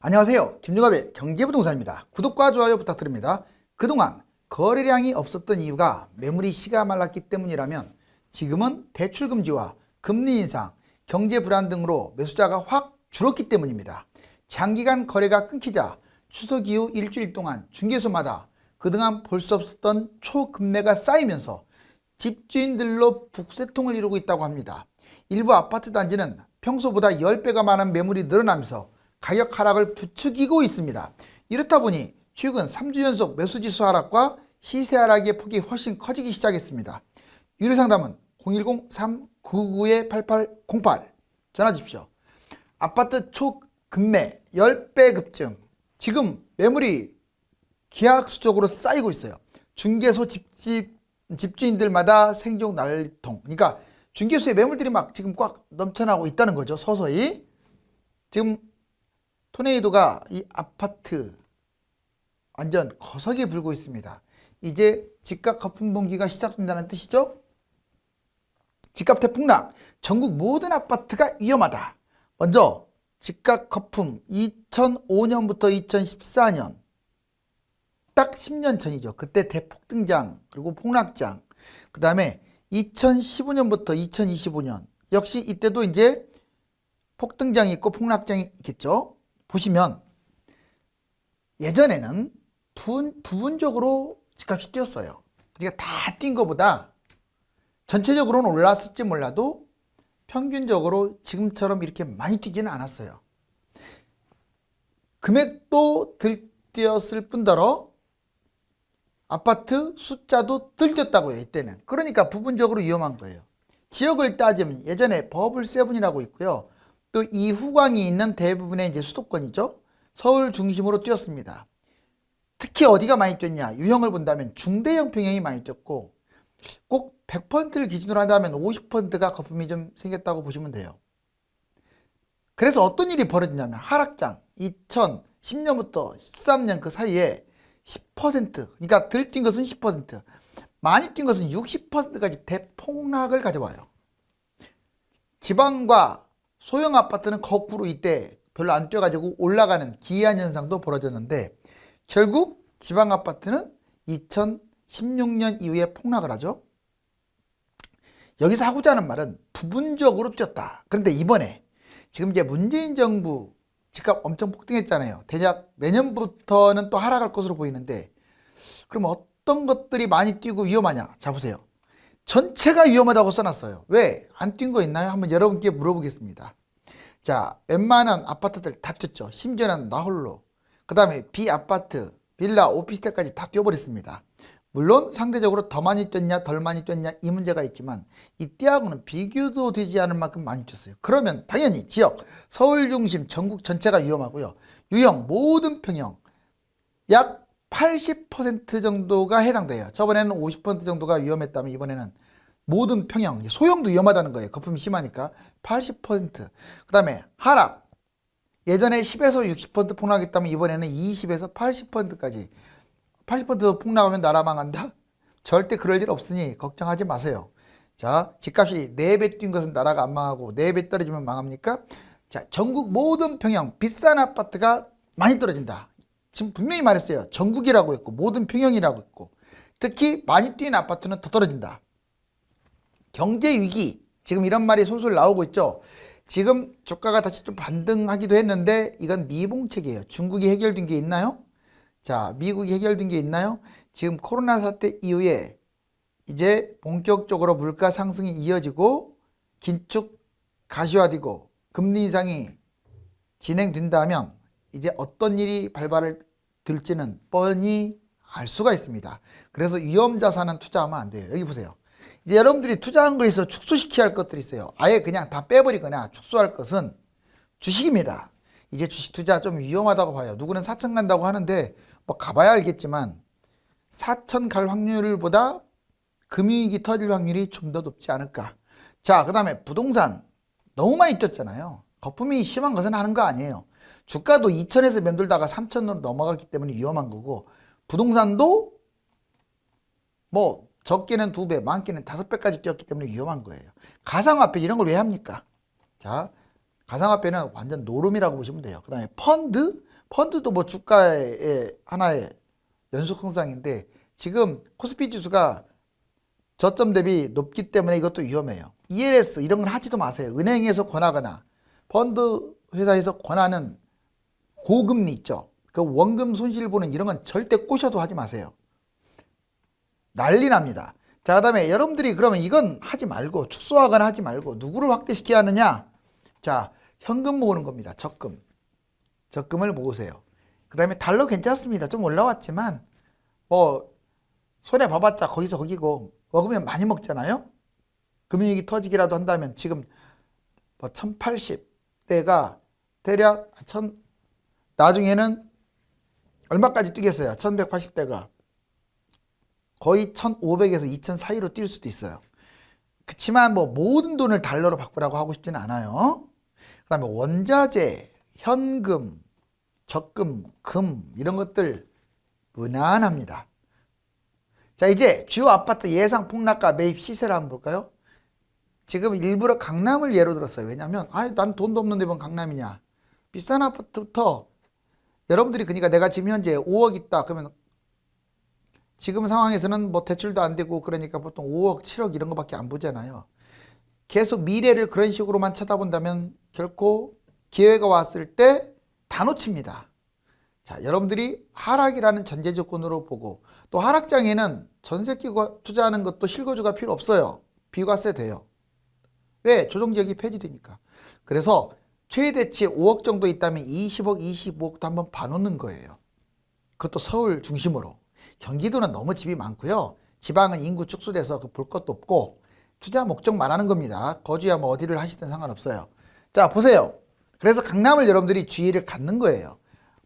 안녕하세요. 김용합의 경제부동산입니다. 구독과 좋아요 부탁드립니다. 그동안 거래량이 없었던 이유가 매물이 씨가 말랐기 때문이라면 지금은 대출금지와 금리 인상, 경제 불안 등으로 매수자가 확 줄었기 때문입니다. 장기간 거래가 끊기자 추석 이후 일주일 동안 중개소마다 그동안 볼 수 없었던 초급매가 쌓이면서 집주인들로 북새통을 이루고 있다고 합니다. 일부 아파트 단지는 평소보다 10배가 많은 매물이 늘어나면서 가격 하락을 부추기고 있습니다. 이렇다 보니 최근 3주 연속 매수지수 하락과 시세 하락의 폭이 훨씬 커지기 시작했습니다. 유료상담은 010-399-8808 전화 주십시오. 아파트 초급매 10배 급증. 지금 매물이 기하급수적으로 쌓이고 있어요. 중개소 집주인들마다 생존 난리통. 그러니까 중개소에 매물들이 막 지금 꽉 넘쳐나고 있다는 거죠. 서서히. 지금 토네이도가 이 아파트 완전 거세게 불고 있습니다. 이제 집값 거품 분기가 시작된다는 뜻이죠. 집값 대폭락, 전국 모든 아파트가 위험하다. 먼저 집값 거품 2005년부터 2014년 딱 10년 전이죠. 그때 대폭등장 그리고 폭락장. 그 다음에 2015년부터 2025년 역시 이때도 이제 폭등장이 있고 폭락장이 있겠죠. 보시면 예전에는 부분적으로 집값이 뛰었어요. 그러니까 다 뛴 것보다 전체적으로는 올랐을지 몰라도 평균적으로 지금처럼 이렇게 많이 뛰지는 않았어요. 금액도 들뛰었을 뿐더러 아파트 숫자도 들뛰었다고요. 이때는. 그러니까 부분적으로 위험한 거예요. 지역을 따지면 예전에 버블7이라고 있고요. 또 이 후광이 있는 대부분의 이제 수도권이죠. 서울 중심으로 뛰었습니다. 특히 어디가 많이 뛰었냐? 유형을 본다면 중대형 평형이 많이 뛰었고 꼭 100%를 기준으로 한다면 50%가 거품이 좀 생겼다고 보시면 돼요. 그래서 어떤 일이 벌어지냐면 하락장 2010년부터 13년 그 사이에 10% 그러니까 덜 뛴 것은 10% 많이 뛴 것은 60%까지 대폭락을 가져와요. 지방과 소형 아파트는 거꾸로 이때 별로 안 뛰어가지고 올라가는 기이한 현상도 벌어졌는데 결국 지방 아파트는 2016년 이후에 폭락을 하죠. 여기서 하고자 하는 말은 부분적으로 뛰었다. 그런데 이번에 지금 이제 문재인 정부 집값 엄청 폭등했잖아요. 대략 내년부터는 또 하락할 것으로 보이는데 그럼 어떤 것들이 많이 뛰고 위험하냐? 자 보세요. 전체가 위험하다고 써놨어요. 왜? 안 뛴 거 있나요? 한번 여러분께 물어보겠습니다. 자, 웬만한 아파트들 다 뛰었죠. 심지어는 나홀로. 그 다음에 비아파트, 빌라, 오피스텔까지 다 뛰어버렸습니다. 물론 상대적으로 더 많이 뛰었냐 덜 많이 뛰었냐 이 문제가 있지만 이때하고는 비교도 되지 않을 만큼 많이 뛰었어요. 그러면 당연히 지역, 서울 중심 전국 전체가 위험하고요. 유형 모든 평형 약 80% 정도가 해당돼요. 저번에는 50% 정도가 위험했다면 이번에는 모든 평형, 소형도 위험하다는 거예요. 거품이 심하니까 80%. 그 다음에 하락. 예전에 10에서 60% 폭락했다면 이번에는 20에서 80%까지. 80% 폭락하면 나라 망한다? 절대 그럴 일 없으니 걱정하지 마세요. 자, 집값이 4배 뛴 것은 나라가 안 망하고 4배 떨어지면 망합니까? 자, 전국 모든 평형, 비싼 아파트가 많이 떨어진다. 지금 분명히 말했어요. 전국이라고 했고 모든 평형이라고 했고 특히 많이 뛴 아파트는 더 떨어진다. 경제위기 지금 이런 말이 솔솔 나오고 있죠. 지금 주가가 다시 좀 반등하기도 했는데 이건 미봉책이에요. 중국이 해결된 게 있나요? 자, 미국이 해결된 게 있나요? 지금 코로나 사태 이후에 이제 본격적으로 물가 상승이 이어지고 긴축 가시화되고 금리 인상이 진행된다면 이제 어떤 일이 발발을 들지는 뻔히 알 수가 있습니다. 그래서 위험 자산은 투자하면 안 돼요. 여기 보세요. 이제 여러분들이 투자한 거에서 축소시켜야 할 것들이 있어요. 아예 그냥 다 빼버리거나 축소할 것은 주식입니다. 이제 주식 투자 좀 위험하다고 봐요. 누구는 4천 간다고 하는데 뭐 가봐야 알겠지만 4천 갈 확률보다 금융위기 터질 확률이 좀 더 높지 않을까. 자, 그 다음에 부동산 너무 많이 뛰었잖아요. 거품이 심한 것은 하는 거 아니에요. 주가도 2천에서 맴돌다가 3천으로 넘어갔기 때문에 위험한 거고 부동산도 뭐 적게는 2배, 많게는 5배까지 뛰었기 때문에 위험한 거예요. 가상화폐 이런 걸 왜 합니까? 자, 가상화폐는 완전 노름이라고 보시면 돼요. 그 다음에 펀드, 펀드도 뭐 주가의 하나의 연속 형상인데 지금 코스피 지수가 저점 대비 높기 때문에 이것도 위험해요. ELS 이런 건 하지도 마세요. 은행에서 권하거나 펀드 회사에서 권하는 고금리 있죠. 그 원금 손실 보는 이런 건 절대 꼬셔도 하지 마세요. 난리 납니다. 자, 그다음에 여러분들이 그러면 이건 하지 말고 축소하거나 하지 말고 누구를 확대시켜야 하느냐? 자, 현금 모으는 겁니다. 적금. 적금을 모으세요. 그다음에 달러 괜찮습니다. 좀 올라왔지만 뭐 손해 봐봤자 거기서 거기고 먹으면 많이 먹잖아요. 금융위기 터지기라도 한다면 지금 뭐 1080대가 대략 나중에는 얼마까지 뛰겠어요? 1180대가 거의 1500에서 2000 사이로 뛸 수도 있어요. 그렇지만 뭐 모든 돈을 달러로 바꾸라고 하고 싶지는 않아요. 그 다음에 원자재, 현금, 적금, 금 이런 것들 무난합니다. 자, 이제 주요 아파트 예상 폭락가 매입 시세를 한번 볼까요? 지금 일부러 강남을 예로 들었어요. 왜냐면 난 돈도 없는데 뭔 강남이냐. 비싼 아파트부터 여러분들이 그러니까 내가 지금 현재 5억 있다 그러면 지금 상황에서는 뭐 대출도 안 되고 그러니까 보통 5억, 7억 이런 거밖에 안 보잖아요. 계속 미래를 그런 식으로만 쳐다본다면 결코 기회가 왔을 때 다 놓칩니다. 자, 여러분들이 하락이라는 전제 조건으로 보고 또 하락장에는 전세 끼고 투자하는 것도 실거주가 필요 없어요. 비과세 돼요. 왜? 조정지역이 폐지되니까. 그래서 최대치 5억 정도 있다면 20억, 25억도 한번 봐놓는 거예요. 그것도 서울 중심으로. 경기도는 너무 집이 많고요. 지방은 인구 축소돼서 볼 것도 없고 투자 목적만 하는 겁니다. 거주야 뭐 어디를 하시든 상관없어요. 자, 보세요. 그래서 강남을 여러분들이 주의를 갖는 거예요.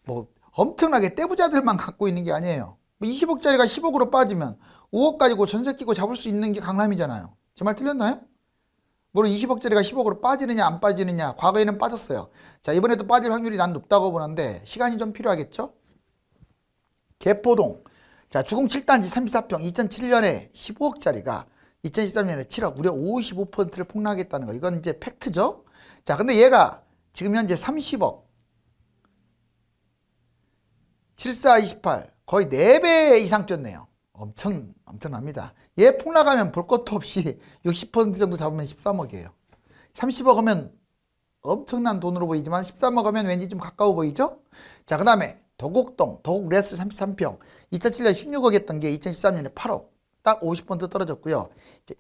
뭐 엄청나게 떼부자들만 갖고 있는 게 아니에요. 뭐 20억짜리가 10억으로 빠지면 5억 가지고 전세 끼고 잡을 수 있는 게 강남이잖아요. 제 말 틀렸나요? 물론 20억짜리가 10억으로 빠지느냐 안 빠지느냐 과거에는 빠졌어요. 자, 이번에도 빠질 확률이 난 높다고 보는데 시간이 좀 필요하겠죠? 개포동. 자, 주공 7단지 34평 2007년에 15억짜리가 2013년에 7억 무려 55%를 폭락했다는 거. 이건 이제 팩트죠. 자, 근데 얘가 지금 현재 30억 7428 거의 4배 이상 뛰었네요. 엄청납니다. 얘 폭락하면 볼 것도 없이 60% 정도 잡으면 13억이에요. 30억 하면 엄청난 돈으로 보이지만 13억 하면 왠지 좀 가까워 보이죠? 자, 그 다음에 도곡동, 도곡레스 33평 2007년 16억 했던 게 2013년에 8억 딱 50% 떨어졌고요.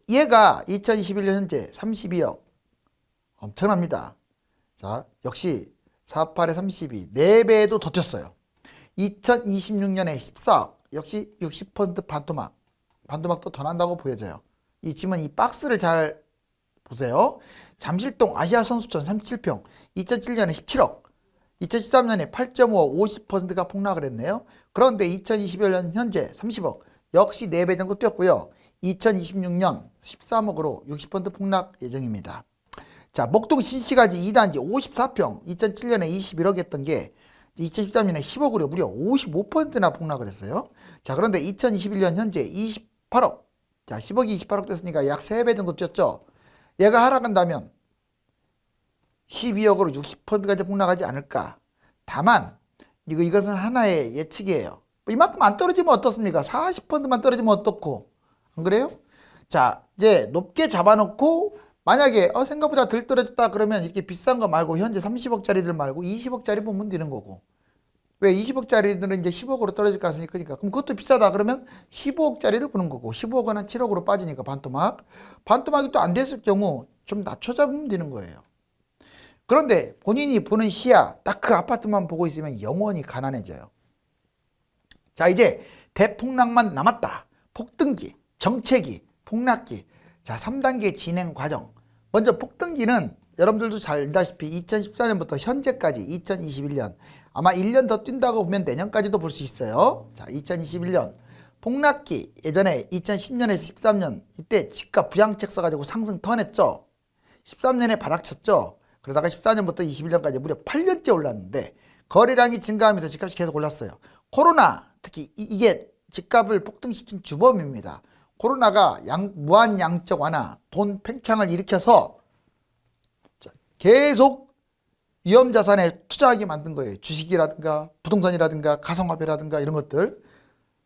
얘가 2021년 현재 32억 엄청납니다. 자, 역시 48에 32 4배도 더 뛰었어요. 2026년에 14억 역시 60% 반토막도 더 난다고 보여져요. 이 지금 이 박스를 잘 보세요. 잠실동 아시아선수촌 37평 2007년에 17억 2013년에 8.5억 50%가 폭락을 했네요. 그런데 2021년 현재 30억 역시 4배 정도 뛰었고요. 2026년 13억으로 60% 폭락 예정입니다. 자, 목동 신시가지 2단지 54평 2007년에 21억 했던 게 2013년에 10억으로 무려 55%나 폭락을 했어요. 자, 그런데 2021년 현재 28억. 자, 10억이 28억 됐으니까 약 3배 정도 뛰었죠. 얘가 하락한다면 12억으로 60%까지 폭락하지 않을까. 다만 이것은 하나의 예측이에요. 이만큼 안 떨어지면 어떻습니까? 40%만 떨어지면 어떻고. 안 그래요? 자, 이제 높게 잡아놓고 만약에 생각보다 덜 떨어졌다 그러면 이렇게 비싼 거 말고 현재 30억짜리들 말고 20억짜리 보면 되는 거고. 왜 20억짜리들은 이제 10억으로 떨어질 가능성이 크니까. 그럼 그것도 비싸다 그러면 15억짜리를 보는 거고 15억은 7억으로 빠지니까 반토막이 또 안 됐을 경우 좀 낮춰 잡으면 되는 거예요. 그런데 본인이 보는 시야 딱 그 아파트만 보고 있으면 영원히 가난해져요. 자, 이제 대폭락만 남았다. 폭등기, 정체기, 폭락기. 자, 3단계 진행 과정. 먼저 폭등기는 여러분들도 잘 알다시피 2014년부터 현재까지 2021년 아마 1년 더 뛴다고 보면 내년까지도 볼 수 있어요. 자, 2021년 폭락기 예전에 2010년에서 13년 이때 집값 부양책 써가지고 상승 턴했죠. 13년에 바닥쳤죠. 그러다가 14년부터 21년까지 무려 8년째 올랐는데 거래량이 증가하면서 집값이 계속 올랐어요. 코로나 특히 이게 집값을 폭등시킨 주범입니다. 코로나가 무한 양적 완화, 돈 팽창을 일으켜서 계속 위험 자산에 투자하게 만든 거예요. 주식이라든가 부동산이라든가 가상화폐라든가 이런 것들.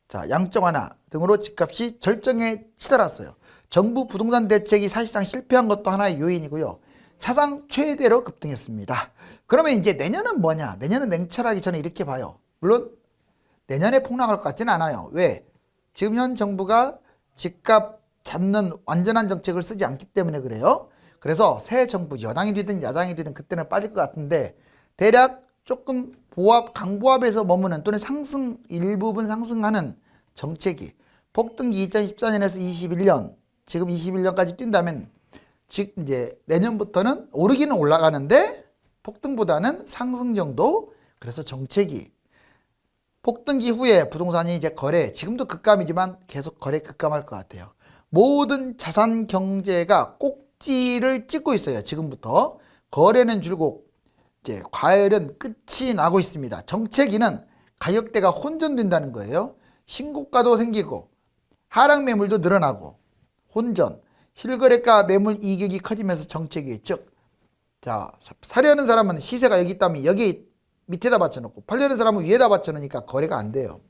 자, 양적 완화 등으로 집값이 절정에 치달았어요. 정부 부동산 대책이 사실상 실패한 것도 하나의 요인이고요. 사상 최대로 급등했습니다. 그러면 이제 내년은 뭐냐? 내년은 냉철하게 저는 이렇게 봐요. 물론 내년에 폭락할 것 같지는 않아요. 왜? 지금 현 정부가 집값 잡는 완전한 정책을 쓰지 않기 때문에 그래요. 그래서 새 정부 여당이 되든 야당이 되든 그때는 빠질 것 같은데 대략 조금 보합, 강보합에서 머무는 또는 상승 일부분 상승하는 정책이 폭등기 2014년에서 21년 지금 21년까지 뛴다면 즉 이제 내년부터는 오르기는 올라가는데 폭등보다는 상승 정도. 그래서 정책이 폭등기 후에 부동산이 이제 거래 지금도 급감이지만 계속 거래 급감할 것 같아요. 모든 자산 경제가 꼭지를 찍고 있어요. 지금부터 거래는 줄고 이제 과열은 끝이 나고 있습니다. 정체기는 가격대가 혼전된다는 거예요. 신고가도 생기고 하락 매물도 늘어나고 혼전, 실거래가 매물 이격이 커지면서 정체기 즉, 자 사려는 사람은 시세가 여기 있다면 여기 밑에다 받쳐놓고 팔려는 사람은 위에다 받쳐놓으니까 거래가 안 돼요.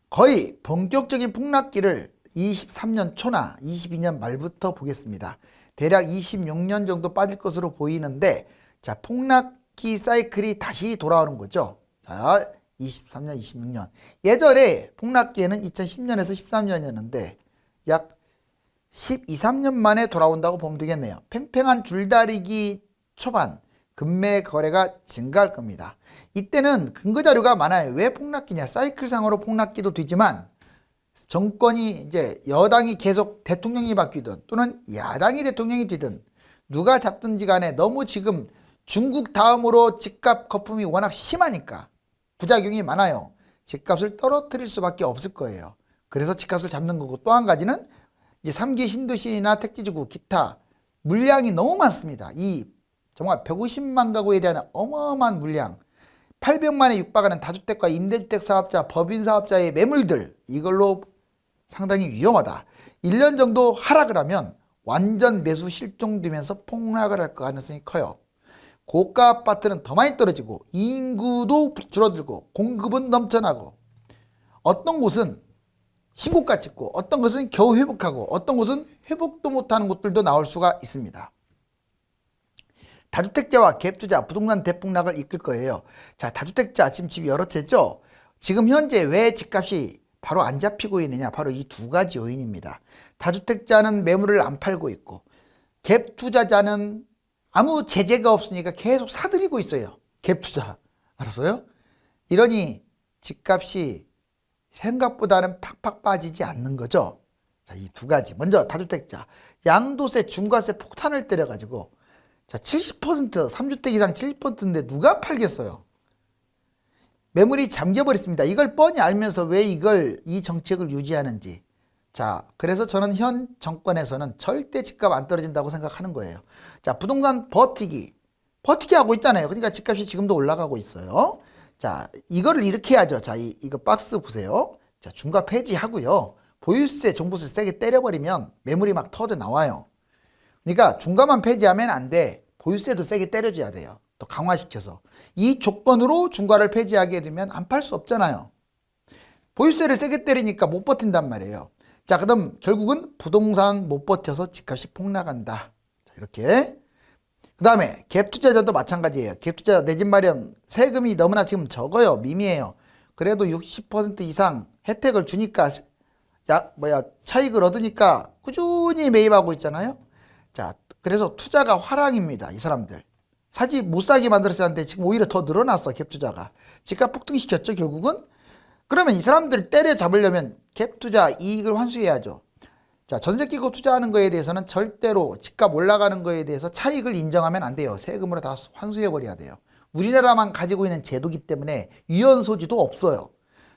거의 본격적인 폭락기를 23년 초나 22년 말부터 보겠습니다. 대략 26년 정도 빠질 것으로 보이는데 자 폭락기 사이클이 다시 돌아오는 거죠. 자 23년 26년 예전에 폭락기에는 2010년에서 13년이었는데 약 12, 13년 만에 돌아온다고 보면 되겠네요. 팽팽한 줄다리기 초반 금매 거래가 증가할 겁니다. 이때는 근거 자료가 많아요. 왜 폭락기냐? 사이클상으로 폭락기도 되지만 정권이 이제 여당이 계속 대통령이 바뀌든 또는 야당이 대통령이 되든 누가 잡든지 간에 너무 지금 중국 다음으로 집값 거품이 워낙 심하니까 부작용이 많아요. 집값을 떨어뜨릴 수밖에 없을 거예요. 그래서 집값을 잡는 거고 또 한 가지는 이제 3기 신도시나 택지지구 기타 물량이 너무 많습니다. 이 정말 150만 가구에 대한 어마어마한 물량 800만에 육박하는 다주택과 임대주택 사업자, 법인 사업자의 매물들 이걸로 상당히 위험하다. 1년 정도 하락을 하면 완전 매수 실종되면서 폭락을 할 가능성이 커요. 고가 아파트는 더 많이 떨어지고 인구도 줄어들고 공급은 넘쳐나고 어떤 곳은 신고가 찍고 어떤 것은 겨우 회복하고 어떤 곳은 회복도 못하는 곳들도 나올 수가 있습니다. 다주택자와 갭투자, 부동산 대폭락을 이끌 거예요. 자, 다주택자 지금 집 여러 채죠. 지금 현재 왜 집값이 바로 안 잡히고 있느냐? 바로 이 두 가지 요인입니다. 다주택자는 매물을 안 팔고 있고 갭투자자는 아무 제재가 없으니까 계속 사들이고 있어요. 갭투자. 알았어요? 이러니 집값이 생각보다는 팍팍 빠지지 않는 거죠. 자, 이 두 가지. 먼저 다주택자. 양도세, 중과세 폭탄을 때려가지고 자, 70%, 3주택 이상 70%인데 누가 팔겠어요? 매물이 잠겨버렸습니다. 이걸 뻔히 알면서 왜 이 정책을 유지하는지. 자, 그래서 저는 현 정권에서는 절대 집값 안 떨어진다고 생각하는 거예요. 자, 부동산 버티기 하고 있잖아요. 그러니까 집값이 지금도 올라가고 있어요. 자, 이거를 이렇게 해야죠. 자, 이거 박스 보세요. 자, 중과 폐지하고요. 보유세, 종부세 세게 때려버리면 매물이 막 터져 나와요. 그러니까 중과만 폐지하면 안 돼. 보유세도 세게 때려줘야 돼요. 또 강화시켜서. 이 조건으로 중과를 폐지하게 되면 안 팔 수 없잖아요. 보유세를 세게 때리니까 못 버틴단 말이에요. 자, 그럼 결국은 부동산 못 버텨서 집값이 폭락한다. 자, 이렇게. 그 다음에 갭투자자도 마찬가지예요. 갭투자자 내 집 마련 세금이 너무나 지금 적어요. 미미해요. 그래도 60% 이상 혜택을 주니까 차익을 얻으니까 꾸준히 매입하고 있잖아요. 자, 그래서 투자가 화랑입니다. 이 사람들. 못 사게 만들었었는데 지금 오히려 더 늘어났어. 갭투자가. 집값 폭등시켰죠. 결국은. 그러면 이 사람들을 때려잡으려면 갭투자 이익을 환수해야죠. 자, 전세 끼고 투자하는 거에 대해서는 절대로 집값 올라가는 거에 대해서 차익을 인정하면 안 돼요. 세금으로 다 환수해버려야 돼요. 우리나라만 가지고 있는 제도기 때문에 유연 소지도 없어요.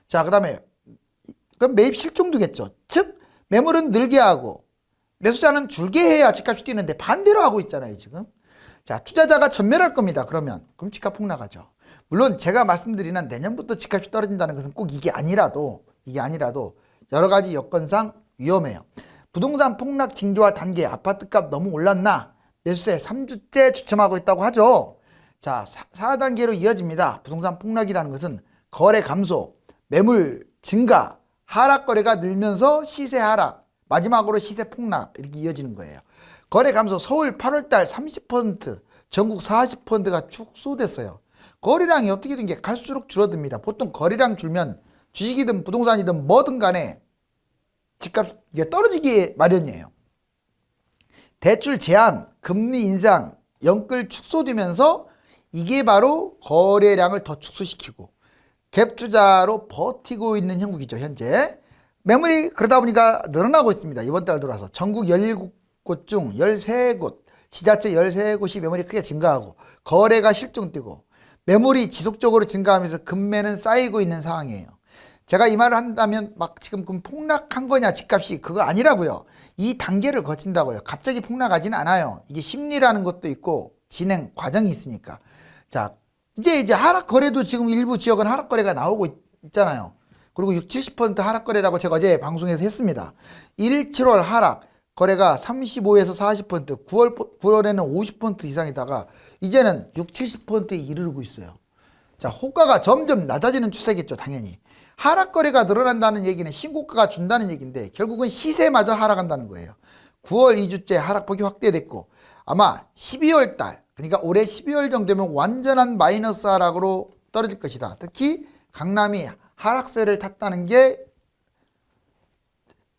자, 그 다음에 그럼 매입 실종되겠죠. 즉 매물은 늘게 하고 매수자는 줄게 해야 집값이 뛰는데 반대로 하고 있잖아요. 지금. 자, 투자자가 전멸할 겁니다. 그럼 집값 폭락하죠. 물론 제가 말씀드리는 내년부터 집값이 떨어진다는 것은 꼭 이게 아니라도 여러 가지 여건상 위험해요. 부동산 폭락 징조와 단계, 아파트값 너무 올랐나? 매수세 3주째 주춤하고 있다고 하죠. 자, 4단계로 이어집니다. 부동산 폭락이라는 것은 거래 감소, 매물 증가, 하락 거래가 늘면서 시세 하락, 마지막으로 시세 폭락 이렇게 이어지는 거예요. 거래 감소 서울 8월달 30%, 전국 40%가 축소됐어요. 거래량이 어떻게 된 게 갈수록 줄어듭니다. 보통 거래량 줄면 주식이든 부동산이든 뭐든 간에 집값 떨어지기 마련이에요. 대출 제한, 금리 인상, 연끌 축소되면서 이게 바로 거래량을 더 축소시키고 갭 투자로 버티고 있는 형국이죠. 현재 매물이 그러다 보니까 늘어나고 있습니다. 이번 달 들어와서 전국 17곳 중 13곳, 지자체 13곳이 매물이 크게 증가하고 거래가 실종되고 매물이 지속적으로 증가하면서 금매는 쌓이고 있는 상황이에요. 제가 이 말을 한다면 막 지금 폭락한 거냐 집값이, 그거 아니라고요. 이 단계를 거친다고요. 갑자기 폭락하지는 않아요. 이게 심리라는 것도 있고 진행 과정이 있으니까. 자, 이제 하락 거래도 지금 일부 지역은 하락 거래가 나오고 있잖아요. 그리고 60, 70% 하락 거래라고 제가 어제 방송에서 했습니다. 1, 7월 하락 거래가 35에서 40%, 9월에는 50% 이상이다가 이제는 60, 70%에 이르르고 있어요. 자, 호가가 점점 낮아지는 추세겠죠, 당연히. 하락 거래가 늘어난다는 얘기는 신고가가 준다는 얘기인데 결국은 시세마저 하락한다는 거예요. 9월 2주째 하락폭이 확대됐고 아마 12월 달, 그러니까 올해 12월 정도 되면 완전한 마이너스 하락으로 떨어질 것이다. 특히 강남이 하락세를 탔다는 게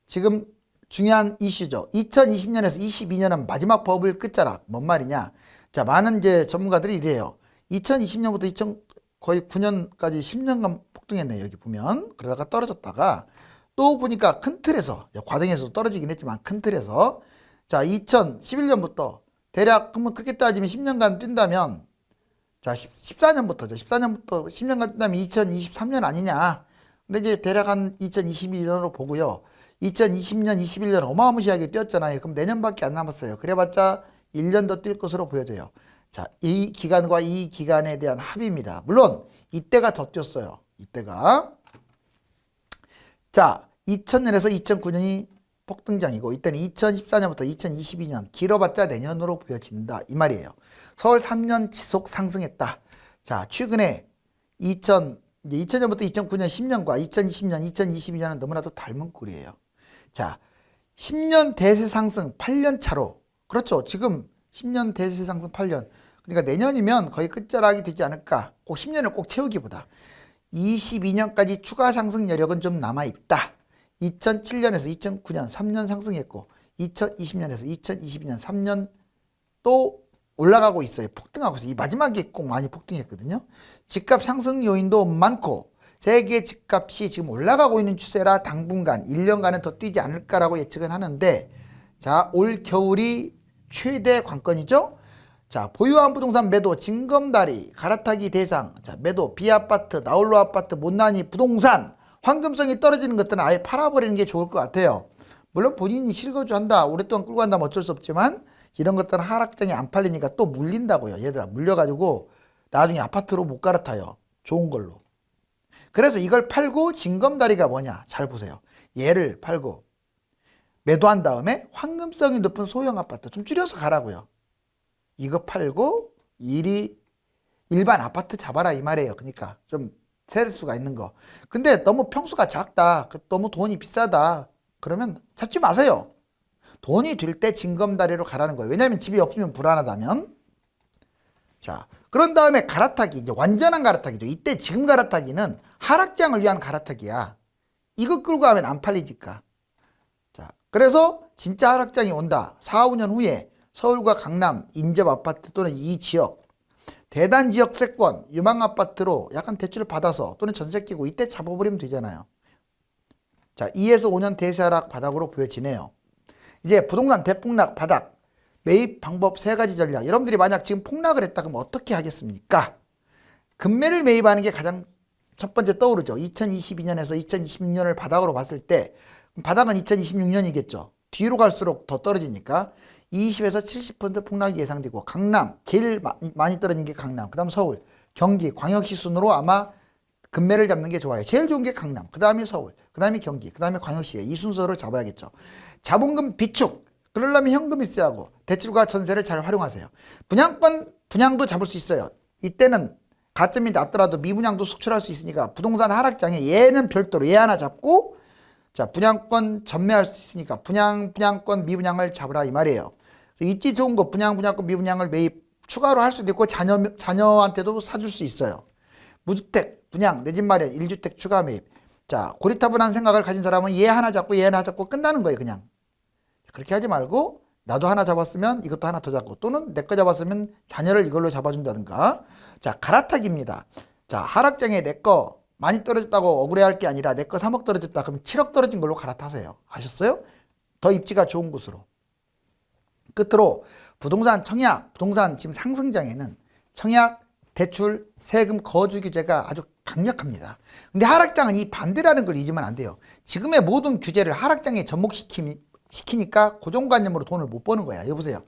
지금 중요한 이슈죠. 2020년에서 22년은 마지막 버블 끝자락. 뭔 말이냐? 자, 많은 이제 전문가들이 이래요. 2020년부터 거의 9년까지 10년간 폭등했네요. 여기 보면. 그러다가 떨어졌다가 또 보니까 큰 틀에서, 과정에서 떨어지긴 했지만 큰 틀에서, 자, 2011년부터 대략 그러면 그렇게 따지면 10년간 뛴다면, 자, 14년부터죠. 14년부터 10년간 뛴다면 2023년 아니냐. 근데 이제 대략 한 2021년으로 보고요. 2020년, 21년 어마무시하게 뛰었잖아요. 그럼 내년밖에 안 남았어요. 그래봤자 1년 더 뛸 것으로 보여져요. 자, 이 기간과 이 기간에 대한 합의입니다. 물론 이때가 더 뛰었어요. 이때가. 자, 2000년에서 2009년이 폭등장이고 이때는 2014년부터 2022년, 길어봤자 내년으로 보여진다 이 말이에요. 서울 3년 지속 상승했다. 자, 최근에 2000년부터 2009년 10년과 2020년, 2022년은 너무나도 닮은 꼴이에요. 자, 10년 대세 상승 8년 차로, 그렇죠. 지금 10년 대세 상승 8년. 그러니까 내년이면 거의 끝자락이 되지 않을까. 꼭 10년을 꼭 채우기보다 22년까지 추가 상승 여력은 좀 남아있다. 2007년에서 2009년 3년 상승했고 2020년에서 2022년 3년 또 올라가고 있어요. 폭등하고 있어요. 이 마지막에 꼭 많이 폭등했거든요. 집값 상승 요인도 많고 세계 집값이 지금 올라가고 있는 추세라 당분간 1년간은 더 뛰지 않을까라고 예측은 하는데, 자, 올 겨울이 최대 관건이죠. 자, 보유한 부동산 매도 징검다리 갈아타기 대상, 자, 매도 비아파트 나홀로 아파트 못난이 부동산 황금성이 떨어지는 것들은 아예 팔아버리는 게 좋을 것 같아요. 물론 본인이 실거주한다 오랫동안 끌고 간다면 어쩔 수 없지만 이런 것들은 하락장이 안 팔리니까 또 물린다고요. 얘들아, 물려가지고 나중에 아파트로 못 갈아타요. 좋은 걸로. 그래서 이걸 팔고 징검다리가 뭐냐, 잘 보세요. 얘를 팔고 매도한 다음에 황금성이 높은 소형 아파트, 좀 줄여서 가라고요. 이거 팔고 일반 아파트 잡아라 이 말이에요. 그러니까 좀 세대수가 있는 거. 근데 너무 평수가 작다, 너무 돈이 비싸다, 그러면 잡지 마세요. 돈이 될 때 징검다리로 가라는 거예요. 왜냐하면 집이 없으면 불안하다면. 자, 그런 다음에 갈아타기, 이제 완전한 갈아타기죠. 이때 지금 갈아타기는 하락장을 위한 갈아타기야. 이거 끌고 가면 안 팔리니까. 자, 그래서 진짜 하락장이 온다. 4, 5년 후에 서울과 강남 인접 아파트 또는 이 지역 대단 지역 세권 유망 아파트로 약간 대출을 받아서 또는 전세 끼고 이때 잡아버리면 되잖아요. 자, 2에서 5년 대세 하락 바닥으로 보여지네요. 이제 부동산 대폭락 바닥 매입 방법 3가지 전략. 여러분들이 만약 지금 폭락을 했다 그러면 어떻게 하겠습니까? 금매를 매입하는 게 가장 첫 번째 떠오르죠. 2022년에서 2026년을 바닥으로 봤을 때 바닥은 2026년이겠죠. 뒤로 갈수록 더 떨어지니까 20에서 70% 폭락이 예상되고 강남, 제일 많이 떨어진 게 강남, 그 다음 서울, 경기, 광역시 순으로 아마 금매를 잡는 게 좋아요. 제일 좋은 게 강남, 그 다음에 서울, 그 다음에 경기, 그 다음에 광역시에 이 순서를 잡아야겠죠. 자본금 비축, 그러려면 현금 있어야 하고 대출과 전세를 잘 활용하세요. 분양도 잡을 수 있어요. 이때는 가점이 낮더라도 미분양도 속출할 수 있으니까 부동산 하락장에 얘는 별도로 얘 하나 잡고 자 분양권 전매할 수 있으니까 분양권 미분양을 잡으라 이 말이에요. 입지 좋은 거 분양권 미분양을 매입 추가로 할 수도 있고 자녀한테도 사줄 수 있어요. 무주택 분양 내 집 마련 1주택 추가 매입. 자 고리타분한 생각을 가진 사람은 얘 하나 잡고 얘 하나 잡고 끝나는 거예요. 그냥 그렇게 하지 말고 나도 하나 잡았으면 이것도 하나 더 잡고 또는 내 거 잡았으면 자녀를 이걸로 잡아준다든가. 자 갈아타기입니다. 자 하락장에 내 거 많이 떨어졌다고 억울해할 게 아니라 내 거 3억 떨어졌다 그러면 7억 떨어진 걸로 갈아타세요. 아셨어요? 더 입지가 좋은 곳으로. 끝으로 부동산 청약, 부동산 지금 상승장에는 청약, 대출, 세금, 거주 규제가 아주 강력합니다. 근데 하락장은 이 반대라는 걸 잊으면 안 돼요. 지금의 모든 규제를 하락장에 접목시키니까 고정관념으로 돈을 못 버는 거야. 여보세요.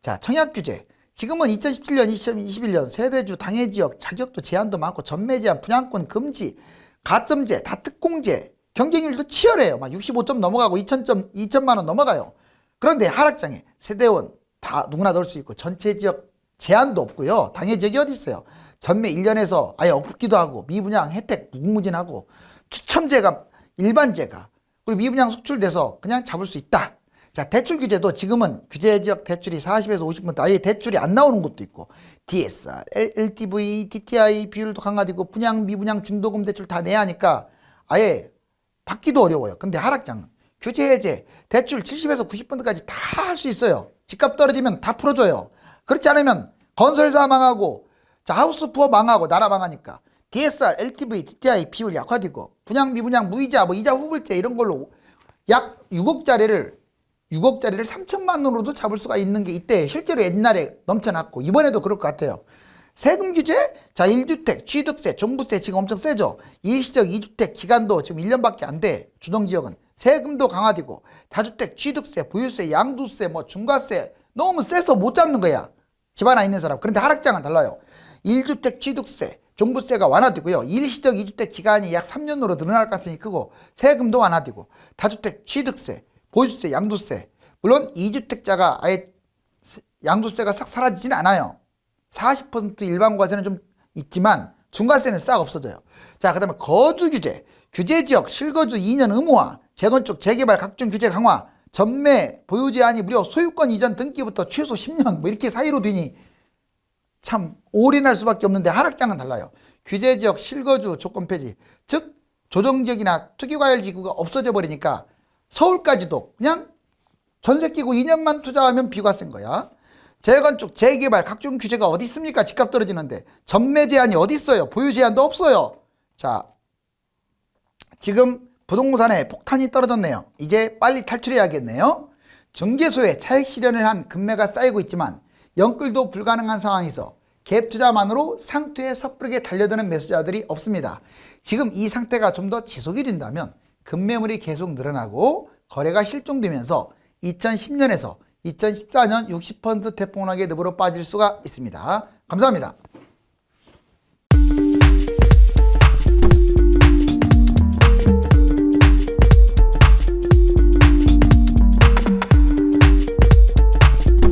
자, 청약 규제. 지금은 2017년, 2021년 세대주, 당해지역, 자격도 제한도 많고 전매 제한, 분양권 금지, 가점제, 다특공제, 경쟁률도 치열해요. 막 65점 넘어가고 2천만 원 넘어가요. 그런데 하락장에 세대원 다 누구나 넣을 수 있고 전체 지역 제한도 없고요. 당해 지역이 어디 있어요. 전매 1년에서 아예 없기도 하고 미분양 혜택 무궁무진하고 추첨제가 일반제가 그리고 미분양 속출돼서 그냥 잡을 수 있다. 자 대출 규제도 지금은 규제지역 대출이 40에서 50% 아예 대출이 안 나오는 곳도 있고 DSR, LTV, DTI 비율도 강화되고 분양, 미분양, 중도금 대출 다 내야 하니까 아예 받기도 어려워요. 근데 하락장은 규제 해제, 대출 70에서 90%까지 다 할 수 있어요. 집값 떨어지면 다 풀어줘요. 그렇지 않으면 건설사 망하고 자 하우스푸어 망하고 나라 망하니까 DSR, LTV, DTI 비율 약화되고 분양, 미분양, 무이자, 뭐 이자 후불제 이런 걸로 약 6억짜리를 3천만 원으로도 잡을 수가 있는 게 이때 실제로 옛날에 넘쳐났고 이번에도 그럴 것 같아요. 세금 규제? 자 1주택, 취득세, 종부세 지금 엄청 세죠. 일시적 2주택 기간도 지금 1년밖에 안 돼. 주동지역은. 세금도 강화되고 다주택, 취득세, 보유세, 양도세, 뭐 중과세 너무 세서 못 잡는 거야. 집 하나 있는 사람. 그런데 하락장은 달라요. 1주택 취득세, 종부세가 완화되고요. 일시적 2주택 기간이 약 3년으로 늘어날 가능성이 크고 세금도 완화되고 다주택, 취득세, 보유세, 양도세. 물론 2주택자가 아예 양도세가 싹 사라지진 않아요. 40% 일반과세는 좀 있지만 중과세는 싹 없어져요. 자, 그 다음에 거주 규제. 규제지역 실거주 2년 의무화, 재건축, 재개발 각종 규제 강화, 전매, 보유 제한이 무려 소유권 이전 등기부터 최소 10년 뭐 이렇게 사이로 되니 참 올인할 수밖에 없는데 하락장은 달라요. 규제지역 실거주 조건 폐지, 즉 조정지역이나 특유과열지구가 없어져 버리니까 서울까지도 그냥 전세 끼고 2년만 투자하면 비과세인 거야. 재건축, 재개발 각종 규제가 어디 있습니까? 집값 떨어지는데. 전매 제한이 어디 있어요? 보유 제한도 없어요. 자, 지금 부동산에 폭탄이 떨어졌네요. 이제 빨리 탈출해야겠네요. 중개소에 차익 실현을 한 금매가 쌓이고 있지만 연끌도 불가능한 상황에서 갭 투자만으로 상투에 섣부르게 달려드는 매수자들이 없습니다. 지금 이 상태가 좀 더 지속이 된다면 급매물이 계속 늘어나고 거래가 실종되면서 2010년에서 2014년 60% 대폭락의 늪으로 빠질 수가 있습니다. 감사합니다.